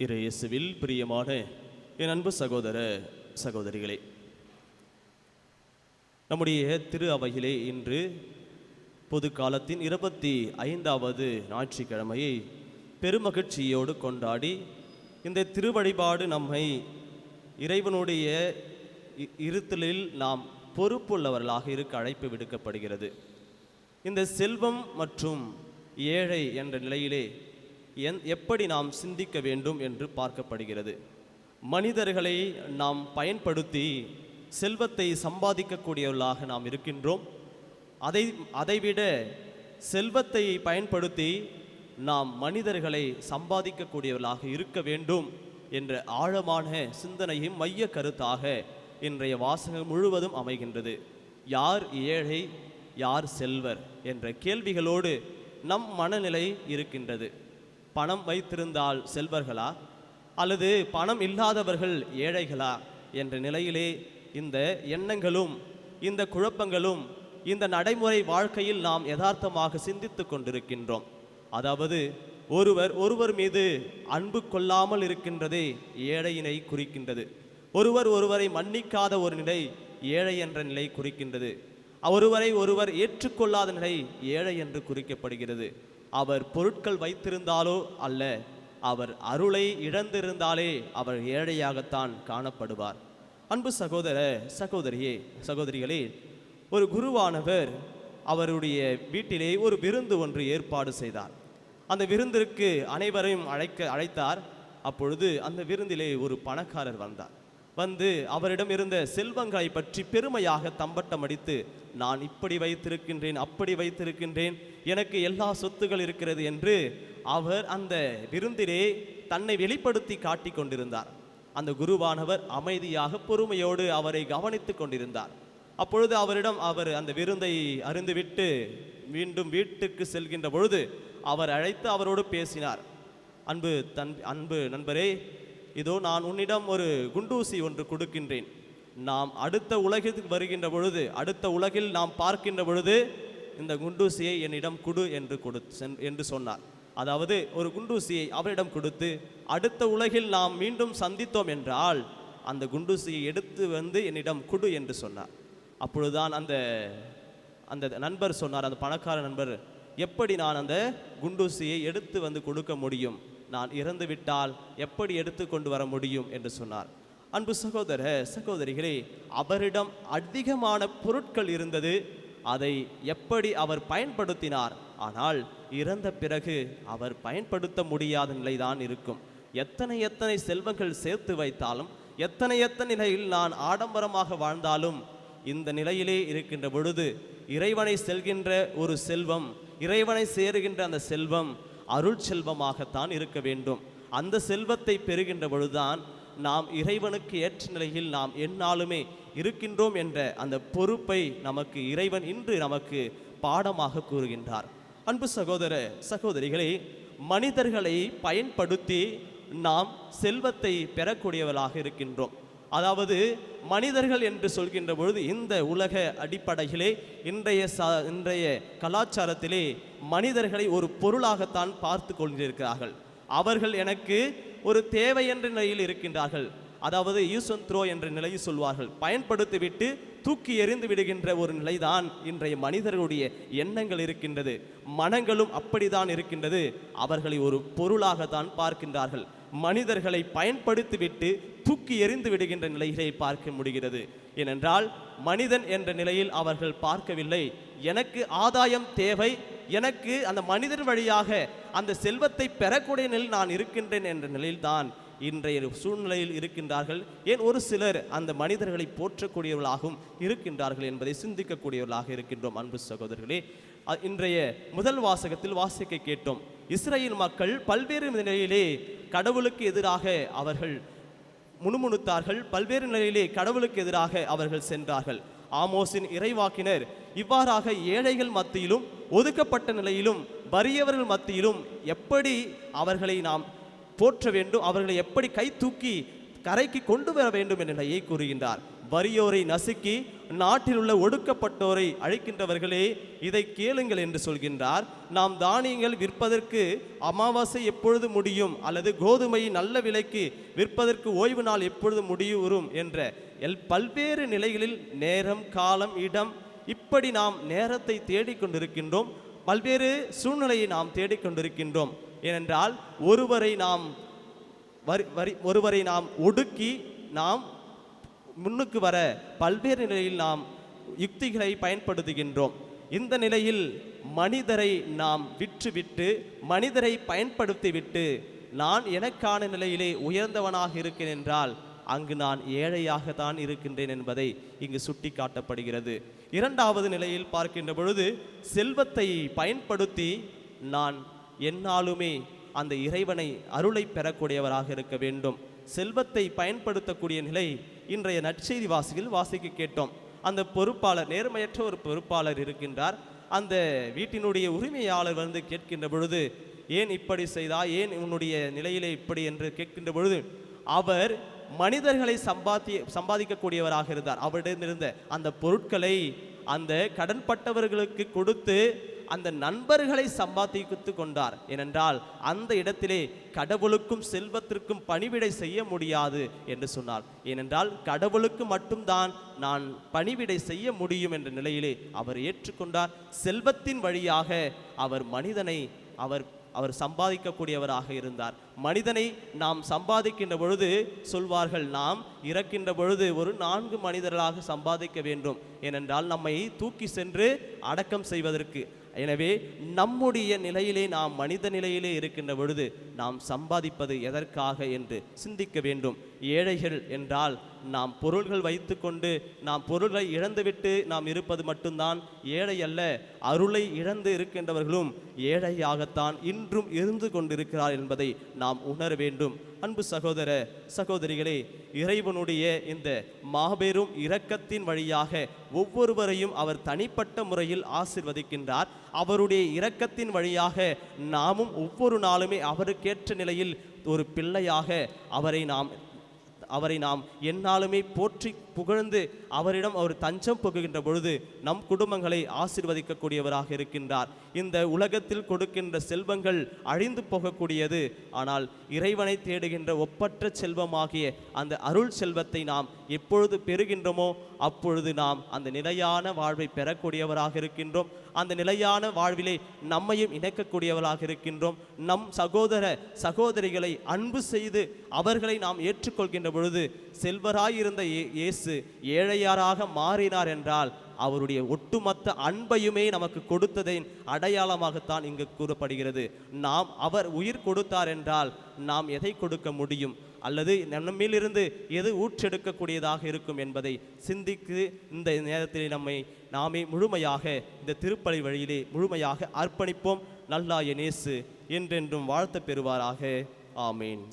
இயேசுவில் பிரியமான என் அன்பு சகோதர சகோதரிகளே, நம்முடைய திரு அவையிலே இன்று பொது காலத்தின் 25வது ஞாயிற்றுக்கிழமையை பெருமகிழ்ச்சியோடு கொண்டாடி இந்த திருவழிபாடு நம்மை இறைவனுடைய இருத்தலில் நாம் பொறுப்புள்ளவர்களாக இருக்க அழைப்பு விடுக்கப்படுகிறது. இந்த செல்வம் மற்றும் ஏழை என்ற நிலையிலே எப்படி நாம் சிந்திக்க வேண்டும் என்று பார்க்கப்படுகிறது. மனிதர்களை நாம் பயன்படுத்தி செல்வத்தை சம்பாதிக்கக்கூடியவர்களாக நாம் இருக்கின்றோம். அதைவிட செல்வத்தை பயன்படுத்தி நாம் மனிதர்களை சம்பாதிக்கக்கூடியவர்களாக இருக்க வேண்டும் என்ற ஆழமான சிந்தனையும் மைய கருத்தாக இன்றைய வாசகம் முழுவதும் அமைகின்றது. யார் ஏழை, யார் செல்வர் என்ற கேள்விகளோடு நம் மனநிலை இருக்கின்றது. பணம் வைத்திருந்தால் செல்வர்களா அல்லது பணம் இல்லாதவர்கள் ஏழைகளா என்ற நிலையிலே இந்த எண்ணங்களும் இந்த குழப்பங்களும் இந்த நடைமுறை வாழ்க்கையில் நாம் யதார்த்தமாக சிந்தித்து கொண்டிருக்கின்றோம். அதாவது ஒருவர் மீது அன்பு கொள்ளாமல் இருக்கின்றதே ஏழையினை குறிக்கின்றது. ஒருவரை மன்னிக்காத ஒரு நிலை ஏழை என்ற நிலை குறிக்கின்றது. ஒருவர் ஏற்றுக்கொள்ளாத நிலை ஏழை என்று குறிக்கப்படுகிறது. அவர் பொருட்கள் வைத்திருந்தாலோ அல்ல, அவர் அருளை இழந்திருந்தாலே அவர் ஏழையாகத்தான் காணப்படுவார். அன்பு சகோதர சகோதரிகளே, ஒரு குருவானவர் அவருடைய வீட்டிலே ஒரு விருந்து ஒன்று ஏற்பாடு செய்தார். அந்த விருந்திற்கு அனைவரையும் அழைத்தார். அப்பொழுது அந்த விருந்திலே ஒரு பணக்காரர் வந்து அவரிடம் இருந்த செல்வங்களை பற்றி பெருமையாக தம்பட்டம் அடித்து, நான் இப்படி வைத்திருக்கின்றேன், அப்படி வைத்திருக்கின்றேன், எனக்கு எல்லா சொத்துகள் இருக்கிறது என்று அவர் அந்த விருந்திலே தன்னை வெளிப்படுத்தி காட்டி கொண்டிருந்தார். அந்த குருவானவர் அமைதியாக பொறுமையோடு அவரை கவனித்து கொண்டிருந்தார். அப்பொழுது அவர் அந்த விருந்தை அருந்துவிட்டு மீண்டும் வீட்டுக்கு செல்கின்ற பொழுது அவர் அழைத்து அவரோடு பேசினார். அன்பு நண்பரே, இதோ நான் உன்னிடம் ஒரு குண்டூசி ஒன்று கொடுக்கின்றேன். நாம் அடுத்த உலகிற்கு வருகின்ற பொழுது, அடுத்த உலகில் நாம் பார்க்கின்ற பொழுது இந்த குண்டூசியை என்னிடம் கொடு என்று சொன்னார். அதாவது ஒரு குண்டூசியை அவரிடம் கொடுத்து அடுத்த உலகில் நாம் மீண்டும் சந்தித்தோம் என்றால் அந்த குண்டூசியை எடுத்து வந்து என்னிடம் கொடு என்று சொன்னார். அப்பொழுதுதான் அந்த நண்பர் சொன்னார், அந்த பணக்கார நண்பர், எப்படி நான் அந்த குண்டூசியை எடுத்து வந்து கொடுக்க முடியும்? நான் இறந்து விட்டால் எப்படி எடுத்து கொண்டு வர முடியும் என்று சொன்னார். அன்பு சகோதர சகோதரிகளே, அவரிடம் அதிகமான பொருட்கள் இருந்தது. அதை எப்படி அவர் பயன்படுத்தினார்? ஆனால் இறந்த பிறகு அவர் பயன்படுத்த முடியாத நிலைதான் இருக்கும். எத்தனை செல்வங்கள் சேர்த்து வைத்தாலும், எத்தனை நிலையில் நான் ஆடம்பரமாக வாழ்ந்தாலும், இந்த நிலையிலே இருக்கின்ற பொழுது இறைவனை செல்கின்ற ஒரு செல்வம், இறைவனை சேருகின்ற அந்த செல்வம் அருள் செல்வமாகத்தான் இருக்க வேண்டும். அந்த செல்வத்தை பெறுகின்ற பொழுதுதான் நாம் இறைவனுக்கு ஏற்ற நிலையில் நாம் எந்நாளுமே இருக்கின்றோம் என்ற அந்த பொறுப்பை நமக்கு இறைவன் இன்று நமக்கு பாடமாக கூறுகின்றார். அன்பு சகோதர சகோதரிகளே, மனிதர்களை பயன்படுத்தி நாம் செல்வத்தை பெறக்கூடியவர்களாக இருக்கின்றோம். அதாவது மனிதர்கள் என்று சொல்கின்ற பொழுது இந்த உலக அடிப்படையிலே இன்றைய கலாச்சாரத்திலே மனிதர்களை ஒரு பொருளாகத்தான் பார்த்து கொண்டிருக்கிறார்கள். அவர்கள் எனக்கு ஒரு தேவை என்ற நிலையில் இருக்கின்றார்கள். அதாவது யூஸ் அண்ட் த்ரோ என்ற நிலையில் சொல்வார்கள். பயன்படுத்திவிட்டு தூக்கி எறிந்து விடுகின்ற ஒரு நிலைதான் இன்றைய மனிதர்களுடைய எண்ணங்கள் இருக்கின்றது. மனங்களும் அப்படித்தான் இருக்கின்றது. அவர்களை ஒரு பொருளாகத்தான் பார்க்கின்றார்கள். மனிதர்களை பயன்படுத்திவிட்டு தூக்கி எறிந்து விடுகின்ற நிலையிலே பார்க்க முடிகிறது. ஏனென்றால் மனிதன் என்ற நிலையில் அவர்கள் பார்க்கவில்லை, எனக்கு ஆதாயம் தேவை, எனக்கு அந்த மனிதர் வழியாக அந்த செல்வத்தை பெறக்கூடிய நிலையில் நான் இருக்கின்றேன் என்ற நிலையில்தான் இன்றைய சூழ்நிலையில் இருக்கின்றார்கள். ஏன் ஒரு சிலர் அந்த மனிதர்களை போற்றக்கூடியவர்களாகவும் இருக்கின்றார்கள் என்பதை சிந்திக்கக்கூடியவர்களாக இருக்கின்றோம். அன்பு சகோதரர்களே, இன்றைய முதல் வாசகத்தில் வாசிக்க கேட்டோம். இஸ்ரேல் மக்கள் பல்வேறு நிலையிலே கடவுளுக்கு எதிராக அவர்கள் முணுமுணுத்தார்கள். பல்வேறு நிலையிலே கடவுளுக்கு எதிராக அவர்கள் சென்றார்கள். ஆமோஸின் இறைவாக்கினர் இவ்வாறாக ஏழைகள் மத்தியிலும், ஒதுக்கப்பட்ட நிலையிலும், வறியவர்கள் மத்தியிலும் எப்படி அவர்களை நாம் போற்ற வேண்டும், அவர்களை எப்படி கை தூக்கி கரைக்கு கொண்டு வர வேண்டும் என்ற நிலையை கூறுகின்றார். வறியோரை நசுக்கி நாட்டில் உள்ள ஒடுக்கப்பட்டோரை அழைக்கின்றவர்களே, இதை கேளுங்கள் என்று சொல்கின்றார். நாம் தானியங்கள் விற்பதற்கு அமாவாசை எப்பொழுது முடியும், அல்லது கோதுமையை நல்ல விலைக்கு விற்பதற்கு ஓய்வு நாள் எப்பொழுது முடிவுறும் என்ற பல்வேறு நிலைகளில் நேரம், காலம், இடம், இப்படி நாம் நேரத்தை தேடிக்கொண்டிருக்கின்றோம். பல்வேறு சூழ்நிலையை நாம் தேடிக்கொண்டிருக்கின்றோம். ஏனென்றால் ஒருவரை நாம் ஒடுக்கி நாம் முன்னுக்கு வர பல்வேறு நிலையில் நாம் யுக்திகளை பயன்படுத்துகின்றோம். இந்த நிலையில் மனிதரை நாம் விற்றுவிட்டு, மனிதரை பயன்படுத்திவிட்டு, நான் எனக்கான நிலையிலே உயர்ந்தவனாக இருக்கிறேன் என்றால் அங்கு நான் ஏழையாகத்தான் இருக்கின்றேன் என்பதை இங்கு சுட்டி காட்டப்படுகிறது. இரண்டாவது நிலையில் பார்க்கின்ற பொழுது, செல்வத்தை பயன்படுத்தி நான் எந்நாளுமே அந்த இறைவனை அருளை பெறக்கூடியவராக இருக்க வேண்டும். செல்வத்தை பயன்படுத்தக்கூடிய நிலை இன்றைய நற்செய்தி வாசியில் வாசிக்க கேட்டோம். அந்த பொறுப்பாளர், நேர்மையற்ற ஒரு பொறுப்பாளர் இருக்கின்றார். அந்த வீட்டினுடைய உரிமையாளர் வந்து கேட்கின்ற பொழுது, ஏன் இப்படி செய்தா, ஏன் உன்னுடைய நிலையிலே இப்படி என்று கேட்கின்ற பொழுது, அவர் மனிதர்களை சம்பாதிக்கக்கூடியவராக இருந்தார். அவரிடமிருந்த அந்த பொருட்களை அந்த கடன்பட்டவர்களுக்கு கொடுத்து அந்த நண்பர்களை சம்பாதித்து கொண்டார். ஏனென்றால் அந்த இடத்திலே கடவுளுக்கும் செல்வத்திற்கும் பணிவிடை செய்ய முடியாது என்று சொன்னார். ஏனென்றால் கடவுளுக்கு மட்டும்தான் நான் பணிவிடை செய்ய முடியும் என்ற நிலையிலே அவர் ஏற்றுக்கொண்டார். செல்வத்தின் வழியாக அவர் மனிதனை அவர் சம்பாதிக்கக்கூடியவராக இருந்தார். மனிதனை நாம் சம்பாதிக்கின்ற பொழுது சொல்வார்கள், நாம் இறக்கின்ற பொழுது ஒரு 4 மனிதர்களாக சம்பாதிக்க வேண்டும், ஏனென்றால் நம்மை தூக்கி சென்று அடக்கம் செய்வதற்கு. எனவே நம்முடைய நிலையிலே, நாம் மனித நிலையிலே இருக்கின்ற பொழுது நாம் சம்பாதிப்பது எதற்காக என்று சிந்திக்க வேண்டும். ஏழைகள் என்றால் நாம் பொருள்கள் வைத்து கொண்டு நாம் பொருள்களை இழந்துவிட்டு நாம் இருப்பது மட்டும்தான் ஏழை அல்ல. அருளை இழந்து இருக்கின்றவர்களும் ஏழையாகத்தான் இன்றும் இருந்து கொண்டிருக்கிறார் என்பதை நாம் உணர வேண்டும். அன்பு சகோதர சகோதரிகளே, இறைவனுடைய இந்த மாபெரும் இரக்கத்தின் வழியாக ஒவ்வொருவரையும் அவர் தனிப்பட்ட முறையில் ஆசீர்வதிக்கின்றார். அவருடைய இரக்கத்தின் வழியாக நாமும் ஒவ்வொரு நாளுமே அவருக்கேற்ற நிலையில் ஒரு பிள்ளையாக அவரை நாம் எந்நாளுமே போற்றி புகழ்ந்து அவரிடம் அவர் தஞ்சம் புகுகின்ற பொழுது நம் குடும்பங்களை ஆசீர்வதிக்கக்கூடியவராக இருக்கின்றார். இந்த உலகத்தில் கொடுக்கின்ற செல்வங்கள் அழிந்து போகக்கூடியது. ஆனால் இறைவனை தேடுகின்ற ஒப்பற்ற செல்வமாகிய அந்த அருள் செல்வத்தை நாம் எப்பொழுது பெறுகின்றோமோ அப்பொழுது நாம் அந்த நிலையான வாழ்வை பெறக்கூடியவராக இருக்கின்றோம். அந்த நிலையான வாழ்விலே நம்மையும் இணைக்கக்கூடியவராக இருக்கின்றோம். நம் சகோதர சகோதரிகளை அன்பு செய்து அவர்களை நாம் ஏற்றுக்கொள்கின்ற பொழுது செல்வராயிருந்த இயேசு ஏழையாராக மாறினார் என்றால் அவருடைய ஒட்டுமொத்த அன்பையுமே நமக்கு கொடுத்ததின் அடையாளமாகத்தான் இங்கு கூறப்படுகிறது. அவர் உயிர் கொடுத்தார் என்றால் நாம் எதை கொடுக்க முடியும், அல்லது நம்மிலிருந்து எது ஊற்றெடுக்கக்கூடியதாக இருக்கும் என்பதை சிந்தித்து இந்த நேரத்தில் நாமே முழுமையாக இந்த திருப்பலி வழியிலே முழுமையாக அர்ப்பணிப்போம். நல்லாய இயேசு என்றென்றும் வாழ்த்த பெறுவாராக. ஆமீன்.